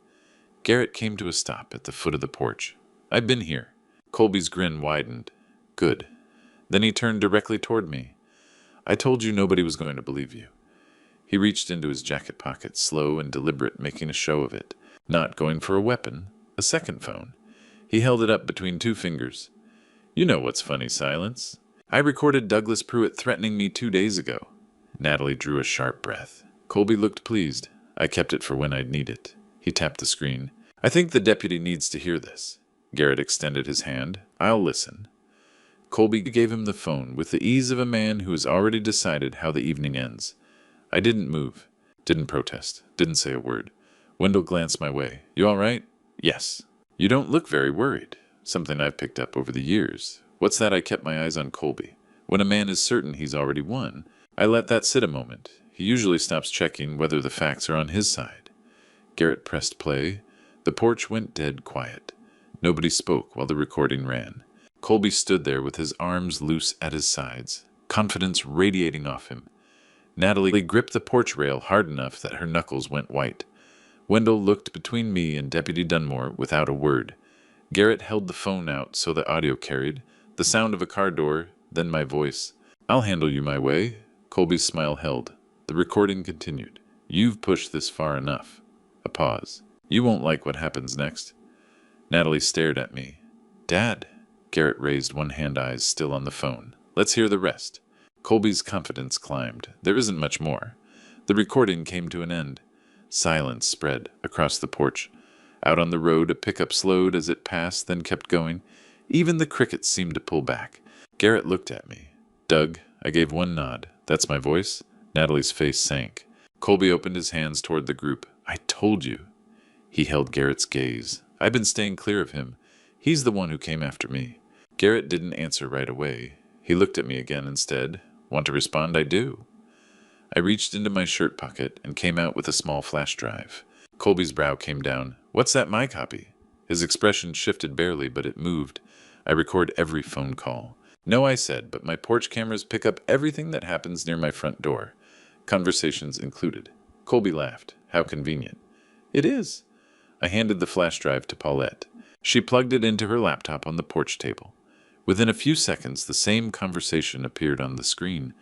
Garrett came to a stop at the foot of the porch. "I've been here." Colby's grin widened. "Good." Then he turned directly toward me. "I told you nobody was going to believe you." He reached into his jacket pocket, slow and deliberate, making a show of it. Not going for a weapon, a second phone. He held it up between two fingers. "You know what's funny, Silence? I recorded Douglas Pruitt threatening me 2 days ago." Natalie drew a sharp breath. Colby looked pleased. "I kept it for when I'd need it." He tapped the screen. "I think the deputy needs to hear this." Garrett extended his hand. "I'll listen." Colby gave him the phone with the ease of a man who has already decided how the evening ends. I didn't move, didn't protest, didn't say a word. Wendell glanced my way. "You all right?" "Yes." "You don't look very worried." Something I've picked up over the years. What's that? I kept my eyes on Colby. When a man is certain he's already won, I let that sit a moment. He usually stops checking whether the facts are on his side. Garrett pressed play. The porch went dead quiet. Nobody spoke while the recording ran. Colby stood there with his arms loose at his sides, confidence radiating off him. Natalie gripped the porch rail hard enough that her knuckles went white. Wendell looked between me and Deputy Dunmore without a word. Garrett held the phone out so the audio carried, the sound of a car door, then my voice. "I'll handle you my way." Colby's smile held. The recording continued. You've pushed this far enough. A pause. You won't like what happens next. Natalie stared at me. Dad. Garrett raised one hand, eyes still on the phone. Let's hear the rest. Colby's confidence climbed. There isn't much more. The recording came to an end. Silence spread across the porch. Out on the road, a pickup slowed as it passed, then kept going. Even the crickets seemed to pull back. Garrett looked at me. Doug, I gave one nod. That's my voice? Natalie's face sank. Colby opened his hands toward the group. I told you. He held Garrett's gaze. I've been staying clear of him. He's the one who came after me. Garrett didn't answer right away. He looked at me again instead. Want to respond? I do. I reached into my shirt pocket and came out with a small flash drive. Colby's brow came down. What's that, my copy? His expression shifted barely, but it moved. I record every phone call. No, I said, but my porch cameras pick up everything that happens near my front door. Conversations included. Colby laughed. How convenient. It is. I handed the flash drive to Paulette. She plugged it into her laptop on the porch table. Within a few seconds, the same conversation appeared on the screen.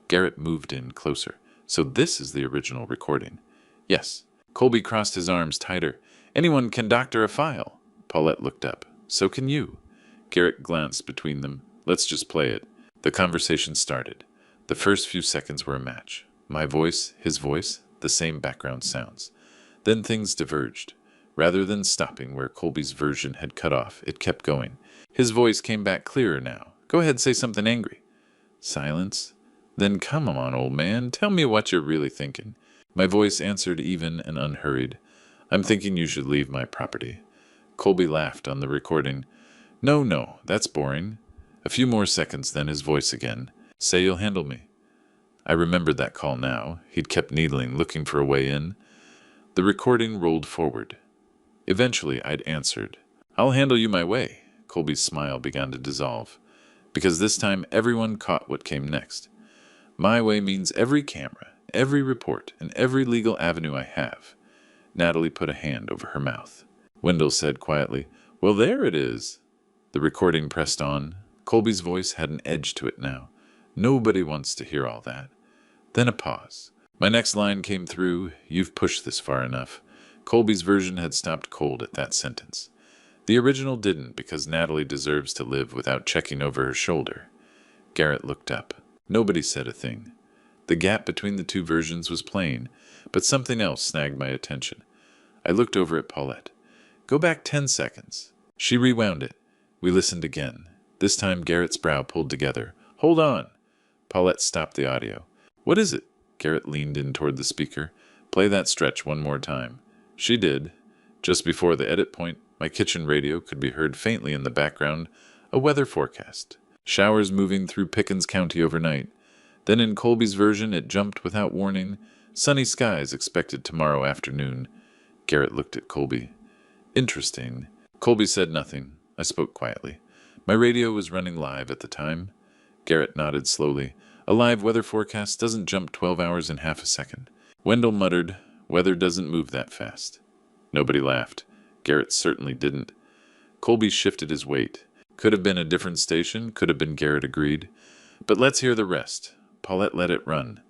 Garrett moved in closer. So this is the original recording. Yes. Colby crossed his arms tighter. Anyone can doctor a file. Paulette looked up. So can you. Garrett glanced between them. Let's just play it. The conversation started. The first few seconds were a match. My voice, his voice, the same background sounds. Then things diverged. Rather than stopping where Colby's version had cut off, it kept going. His voice came back clearer now. Go ahead, say something angry. Silence. Then come on, old man. Tell me what you're really thinking. My voice answered even and unhurried. I'm thinking you should leave my property. Colby laughed on the recording. No, that's boring. A few more seconds, then his voice again. Say you'll handle me. I remembered that call now. He'd kept needling, looking for a way in. The recording rolled forward. Eventually, I'd answered. I'll handle you my way. Colby's smile began to dissolve. Because this time, everyone caught what came next. My way means every camera, every report, and every legal avenue I have. Natalie put a hand over her mouth. Wendell said quietly, Well, there it is. The recording pressed on. Colby's voice had an edge to it now. Nobody wants to hear all that. Then a pause. My next line came through, You've pushed this far enough. Colby's version had stopped cold at that sentence. The original didn't, because Natalie deserves to live without checking over her shoulder. Garrett looked up. Nobody said a thing. The gap between the two versions was plain, but something else snagged my attention. I looked over at Paulette. Go back 10 seconds. She rewound it. We listened again. This time Garrett's brow pulled together. Hold on. Paulette stopped the audio. What is it? Garrett leaned in toward the speaker. Play that stretch one more time. She did. Just before the edit point, my kitchen radio could be heard faintly in the background, a weather forecast. Showers moving through Pickens County overnight. Then in Colby's version it jumped without warning. Sunny skies expected tomorrow afternoon. Garrett looked at Colby. Interesting. Colby said nothing. I spoke quietly. My radio was running live at the time. Garrett nodded slowly. A live weather forecast doesn't jump 12 hours in half a second. Wendell muttered, Weather doesn't move that fast. Nobody laughed. Garrett certainly didn't. Colby shifted his weight. Could have been a different station, could have been, Garrett agreed. But let's hear the rest. Paulette let it run.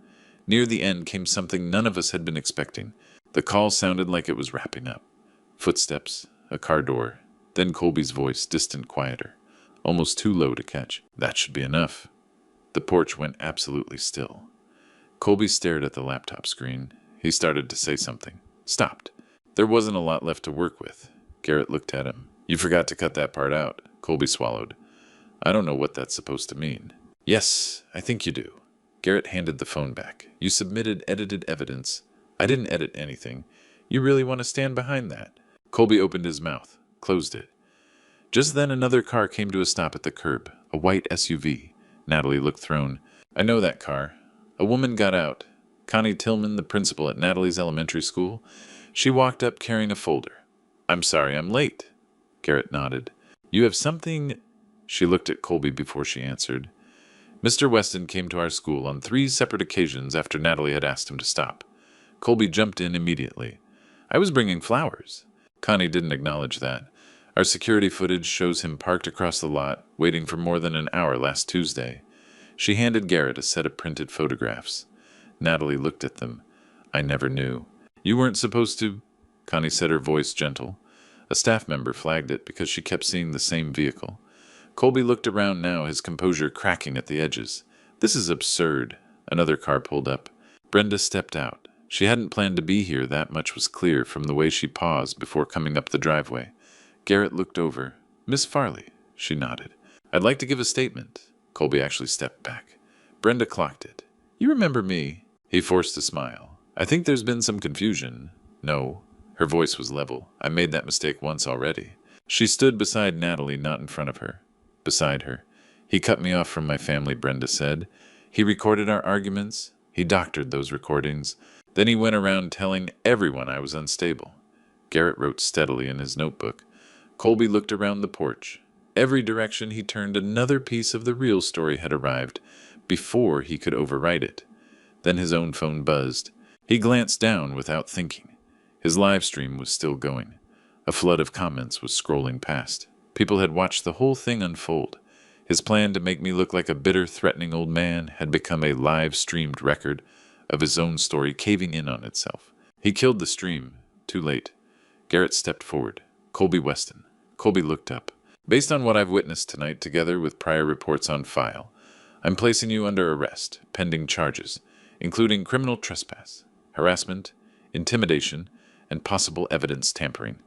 Near the end came something none of us had been expecting. The call sounded like it was wrapping up. Footsteps, a car door, then Colby's voice, distant, quieter, almost too low to catch. That should be enough. The porch went absolutely still. Colby stared at the laptop screen. He started to say something. Stopped. There wasn't a lot left to work with. Garrett looked at him. You forgot to cut that part out. Colby swallowed. I don't know what that's supposed to mean. Yes, I think you do. Garrett handed the phone back. You submitted edited evidence. I didn't edit anything. You really want to stand behind that? Colby opened his mouth, closed it. Just then another car came to a stop at the curb, a white SUV. Natalie looked thrown. I know that car. A woman got out. Connie Tillman, the principal at Natalie's elementary school. She walked up carrying a folder. I'm sorry, I'm late. Garrett nodded. You have something... She looked at Colby before she answered. Mr. Weston came to our school on 3 separate occasions after Natalie had asked him to stop. Colby jumped in immediately. I was bringing flowers. Connie didn't acknowledge that. Our security footage shows him parked across the lot, waiting for more than an hour last Tuesday. She handed Garrett a set of printed photographs. Natalie looked at them. I never knew. You weren't supposed to, Connie said, her voice gentle. A staff member flagged it because she kept seeing the same vehicle. Colby looked around now, his composure cracking at the edges. This is absurd. Another car pulled up. Brenda stepped out. She hadn't planned to be here, that much was clear from the way she paused before coming up the driveway. Garrett looked over. Miss Farley, she nodded. I'd like to give a statement. Colby actually stepped back. Brenda clocked it. You remember me? He forced a smile. I think there's been some confusion. No. Her voice was level. I made that mistake once already. She stood beside Natalie, not in front of her. Beside her. He cut me off from my family, Brenda said. He recorded our arguments. He doctored those recordings. Then he went around telling everyone I was unstable. Garrett wrote steadily in his notebook. Colby looked around the porch. Every direction he turned, another piece of the real story had arrived before he could overwrite it. Then his own phone buzzed. He glanced down without thinking. His live stream was still going. A flood of comments was scrolling past. People had watched the whole thing unfold. His plan to make me look like a bitter, threatening old man had become a live-streamed record of his own story caving in on itself. He killed the stream. Too late. Garrett stepped forward. Colby Weston. Colby looked up. Based on what I've witnessed tonight, together with prior reports on file, I'm placing you under arrest, pending charges, including criminal trespass, harassment, intimidation, and possible evidence tampering.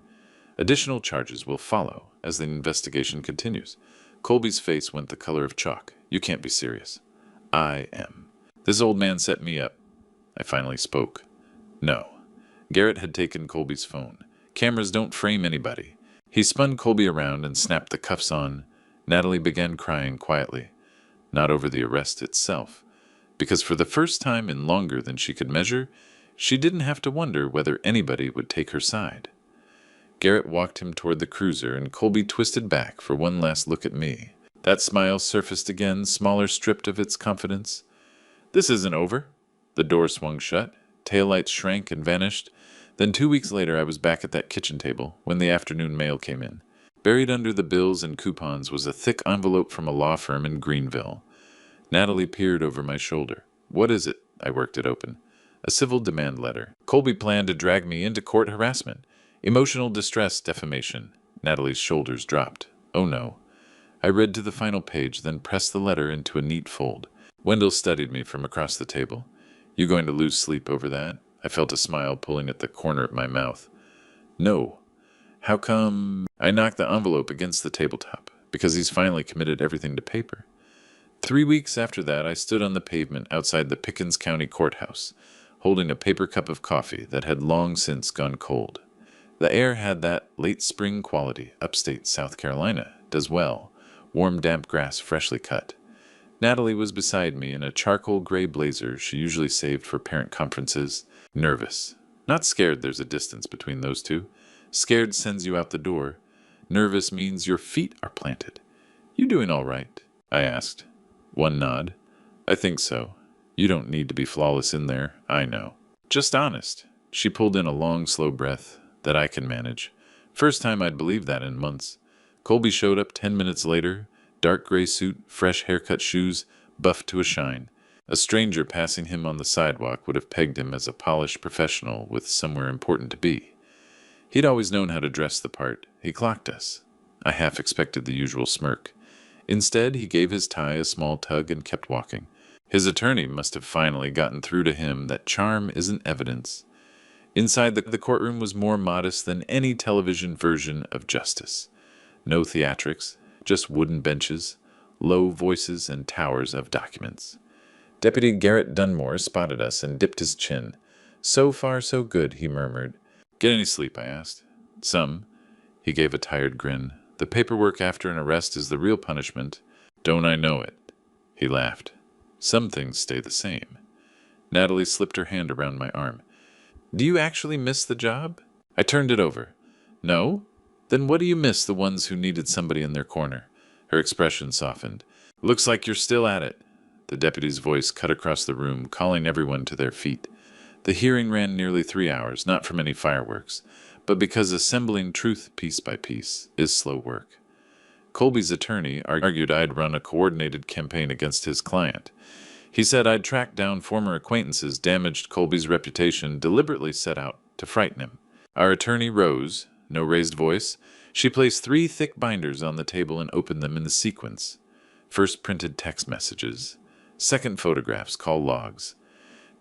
Additional charges will follow as the investigation continues. Colby's face went the color of chalk. You can't be serious. I am. This old man set me up. I finally spoke. No. Garrett had taken Colby's phone. Cameras don't frame anybody. He spun Colby around and snapped the cuffs on. Natalie began crying quietly. Not over the arrest itself, because for the first time in longer than she could measure, she didn't have to wonder whether anybody would take her side. Garrett walked him toward the cruiser, and Colby twisted back for one last look at me. That smile surfaced again, smaller, stripped of its confidence. This isn't over. The door swung shut. Taillights shrank and vanished. Then 2 weeks later, I was back at that kitchen table when the afternoon mail came in. Buried under the bills and coupons was a thick envelope from a law firm in Greenville. Natalie peered over my shoulder. What is it? I worked it open. A civil demand letter. Colby planned to drag me into court harassment. Emotional distress defamation. Natalie's shoulders dropped. Oh no. I read to the final page, then pressed the letter into a neat fold. Wendell studied me from across the table. You going to lose sleep over that? I felt a smile pulling at the corner of my mouth. No. How come? I knocked the envelope against the tabletop, because he's finally committed everything to paper. 3 weeks after that, I stood on the pavement outside the Pickens County Courthouse, holding a paper cup of coffee that had long since gone cold. The air had that late spring quality upstate South Carolina does well, warm damp grass freshly cut. Natalie was beside me in a charcoal gray blazer she usually saved for parent conferences. Nervous. Not scared there's a distance between those two. Scared sends you out the door. Nervous means your feet are planted. You doing all right? I asked. One nod. I think so. You don't need to be flawless in there, I know. Just honest. She pulled in a long, slow breath. That I can manage. First time I'd believed that in months. Colby showed up 10 minutes later. Dark gray suit, fresh haircut shoes, buffed to a shine. A stranger passing him on the sidewalk would have pegged him as a polished professional with somewhere important to be. He'd always known how to dress the part. He clocked us. I half expected the usual smirk. Instead, he gave his tie a small tug and kept walking. His attorney must have finally gotten through to him that charm isn't evidence. Inside the courtroom was more modest than any television version of justice. No theatrics, just wooden benches, low voices, and towers of documents. Deputy Garrett Dunmore spotted us and dipped his chin. So far, so good, he murmured. Get any sleep? I asked. Some. He gave a tired grin. The paperwork after an arrest is the real punishment. Don't I know it? He laughed. Some things stay the same. Natalie slipped her hand around my arm. Do you actually miss the job? I turned it over. No? Then what do you miss the ones who needed somebody in their corner? Her expression softened. Looks like you're still at it. The deputy's voice cut across the room, calling everyone to their feet. The hearing ran nearly 3 hours, not from any fireworks, but because assembling truth piece by piece is slow work. Colby's attorney argued I'd run a coordinated campaign against his client. He said I'd tracked down former acquaintances, damaged Colby's reputation, deliberately set out to frighten him. Our attorney rose, no raised voice. She placed 3 thick binders on the table and opened them in the sequence. First printed text messages, second photographs, call logs,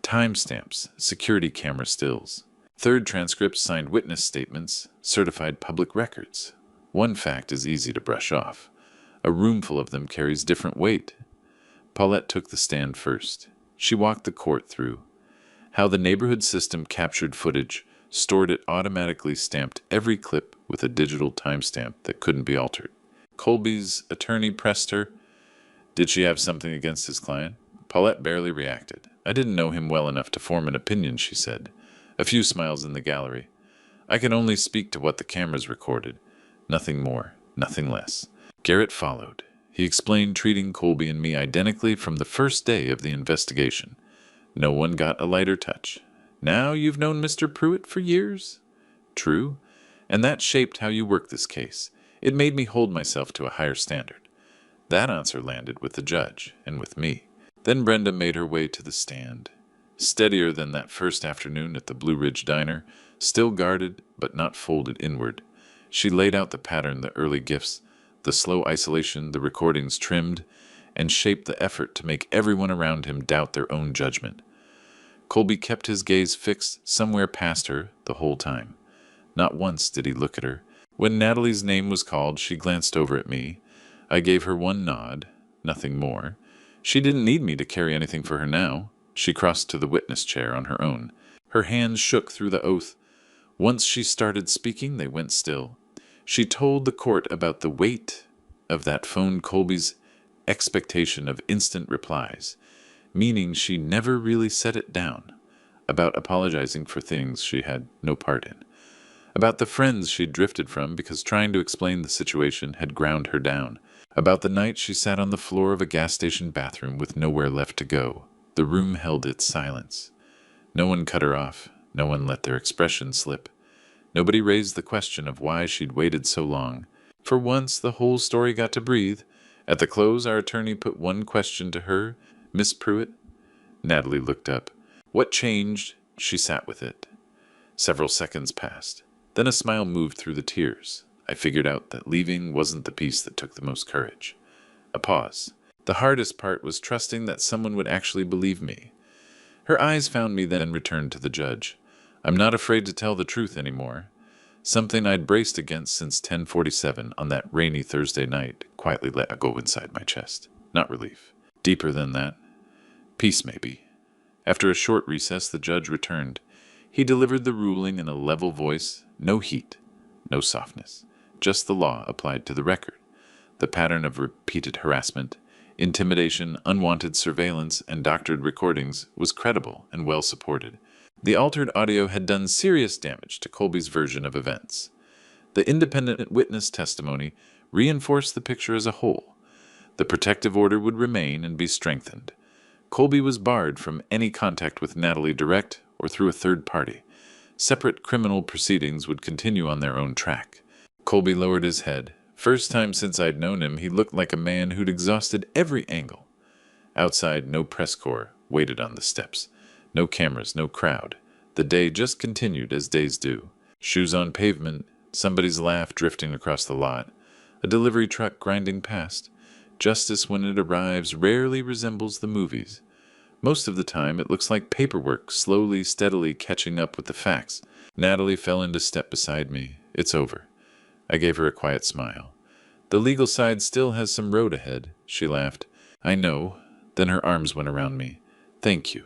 timestamps, security camera stills, third transcripts, signed witness statements, certified public records. One fact is easy to brush off. A roomful of them carries different weight. Paulette took the stand first. She walked the court through how the neighborhood system captured footage, stored it, automatically stamped every clip with a digital timestamp that couldn't be altered. Colby's attorney pressed her. Did she have something against his client? Paulette barely reacted. I didn't know him well enough to form an opinion, she said. A few smiles in the gallery. I can only speak to what the cameras recorded. Nothing more, nothing less. Garrett followed. He explained treating Colby and me identically from the first day of the investigation. No one got a lighter touch. Now you've known Mr. Pruitt for years? True. And that shaped how you work this case. It made me hold myself to a higher standard. That answer landed with the judge and with me. Then Brenda made her way to the stand. Steadier than that first afternoon at the Blue Ridge Diner, still guarded but not folded inward. She laid out the pattern, the early gifts, the slow isolation, the recordings trimmed, and shaped the effort to make everyone around him doubt their own judgment. Colby kept his gaze fixed somewhere past her the whole time. Not once did he look at her. When Natalie's name was called, she glanced over at me. I gave her one nod, nothing more. She didn't need me to carry anything for her now. She crossed to the witness chair on her own. Her hands shook through the oath. Once she started speaking, they went still. She told the court about the weight of that phone, Colby's expectation of instant replies, meaning she never really set it down, about apologizing for things she had no part in, about the friends she'd drifted from because trying to explain the situation had ground her down, about the night she sat on the floor of a gas station bathroom with nowhere left to go. The room held its silence. No one cut her off. No one let their expression slip. Nobody raised the question of why she'd waited so long. For once, the whole story got to breathe. At the close, our attorney put one question to her. Miss Pruitt? Natalie looked up. What changed? She sat with it. Several seconds passed. Then a smile moved through the tears. I figured out that leaving wasn't the piece that took the most courage. A pause. The hardest part was trusting that someone would actually believe me. Her eyes found me then and returned to the judge. I'm not afraid to tell the truth anymore. Something I'd braced against since 10:47 on that rainy Thursday night quietly let go inside my chest. Not relief. Deeper than that. Peace, maybe. After a short recess, the judge returned. He delivered the ruling in a level voice. No heat. No softness. Just the law applied to the record. The pattern of repeated harassment, intimidation, unwanted surveillance, and doctored recordings was credible and well supported. The altered audio had done serious damage to Colby's version of events. The independent witness testimony reinforced the picture as a whole. The protective order would remain and be strengthened. Colby was barred from any contact with Natalie direct or through a third party. Separate criminal proceedings would continue on their own track. Colby lowered his head. First time since I'd known him, he looked like a man who'd exhausted every angle. Outside, no press corps waited on the steps. No cameras, no crowd. The day just continued as days do. Shoes on pavement, somebody's laugh drifting across the lot, a delivery truck grinding past. Justice, when it arrives, rarely resembles the movies. Most of the time, it looks like paperwork slowly, steadily catching up with the facts. Natalie fell into step beside me. It's over. I gave her a quiet smile. The legal side still has some road ahead, she laughed. I know. Then her arms went around me. Thank you.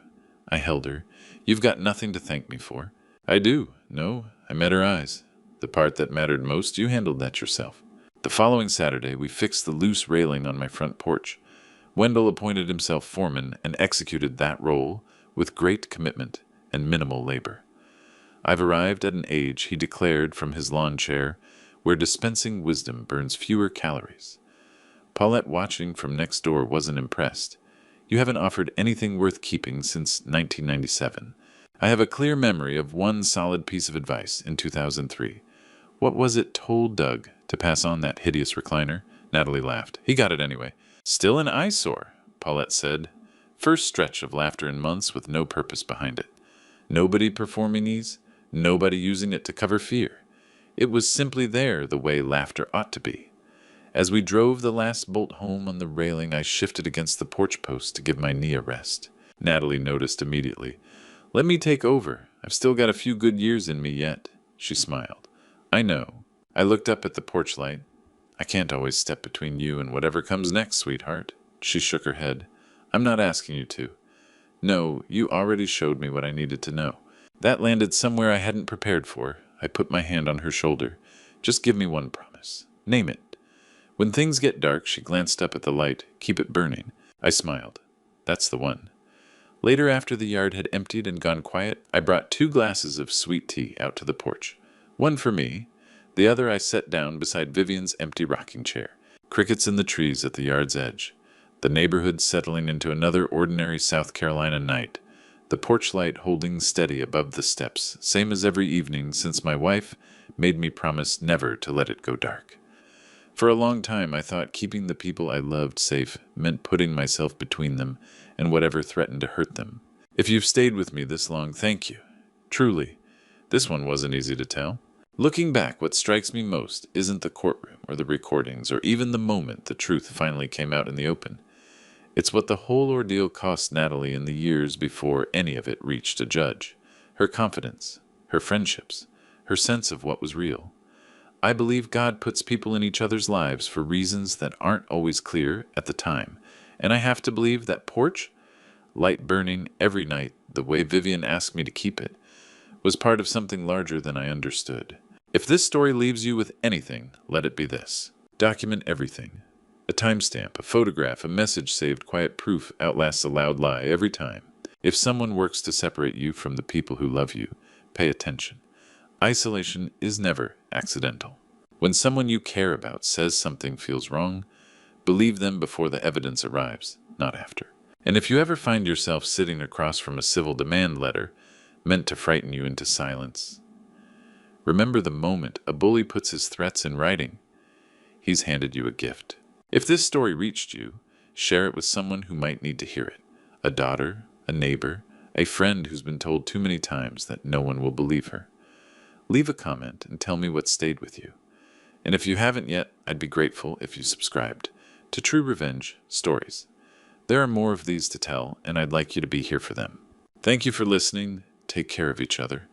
I held her. You've got nothing to thank me for. I do. No, I met her eyes. The part that mattered most, you handled that yourself. The following Saturday, we fixed the loose railing on my front porch. Wendell appointed himself foreman and executed that role with great commitment and minimal labor. I've arrived at an age, he declared from his lawn chair, where dispensing wisdom burns fewer calories. Paulette, watching from next door, wasn't impressed. You haven't offered anything worth keeping since 1997. I have a clear memory of one solid piece of advice in 2003. What was it? Told Doug to pass on that hideous recliner? Natalie laughed. He got it anyway. Still an eyesore, Paulette said, First stretch of laughter in months with no purpose behind it. Nobody performing these, nobody using it to cover fear. It was simply there the way laughter ought to be. As we drove the last bolt home on the railing, I shifted against the porch post to give my knee a rest. Natalie noticed immediately. "Let me take over. I've still got a few good years in me yet." She smiled. "I know." I looked up at the porch light. "I can't always step between you and whatever comes next, sweetheart." She shook her head. "I'm not asking you to. No, you already showed me what I needed to know." That landed somewhere I hadn't prepared for. I put my hand on her shoulder. "Just give me one promise. Name it." When things get dark, she glanced up at the light. "Keep it burning." I smiled. "That's the one." Later, after the yard had emptied and gone quiet, I brought 2 glasses of sweet tea out to the porch. One for me. The other I set down beside Vivian's empty rocking chair. Crickets in the trees at the yard's edge. The neighborhood settling into another ordinary South Carolina night. The porch light holding steady above the steps, same as every evening since my wife made me promise never to let it go dark. For a long time I thought keeping the people I loved safe meant putting myself between them and whatever threatened to hurt them. If you've stayed with me this long, thank you. Truly, this one wasn't easy to tell. Looking back, what strikes me most isn't the courtroom or the recordings or even the moment the truth finally came out in the open. It's what the whole ordeal cost Natalie in the years before any of it reached a judge. Her confidence, her friendships, her sense of what was real. I believe God puts people in each other's lives for reasons that aren't always clear at the time, and I have to believe that porch, light burning every night the way Vivian asked me to keep it, was part of something larger than I understood. If this story leaves you with anything, let it be this. Document everything. A timestamp, a photograph, a message saved, quiet proof outlasts a loud lie every time. If someone works to separate you from the people who love you, pay attention. Isolation is never accidental. When someone you care about says something feels wrong, believe them before the evidence arrives, not after. And if you ever find yourself sitting across from a civil demand letter meant to frighten you into silence, remember the moment a bully puts his threats in writing. He's handed you a gift. If this story reached you, share it with someone who might need to hear it. A daughter, a neighbor, a friend who's been told too many times that no one will believe her. Leave a comment and tell me what stayed with you. And if you haven't yet, I'd be grateful if you subscribed to True Revenge Stories. There are more of these to tell, and I'd like you to be here for them. Thank you for listening. Take care of each other.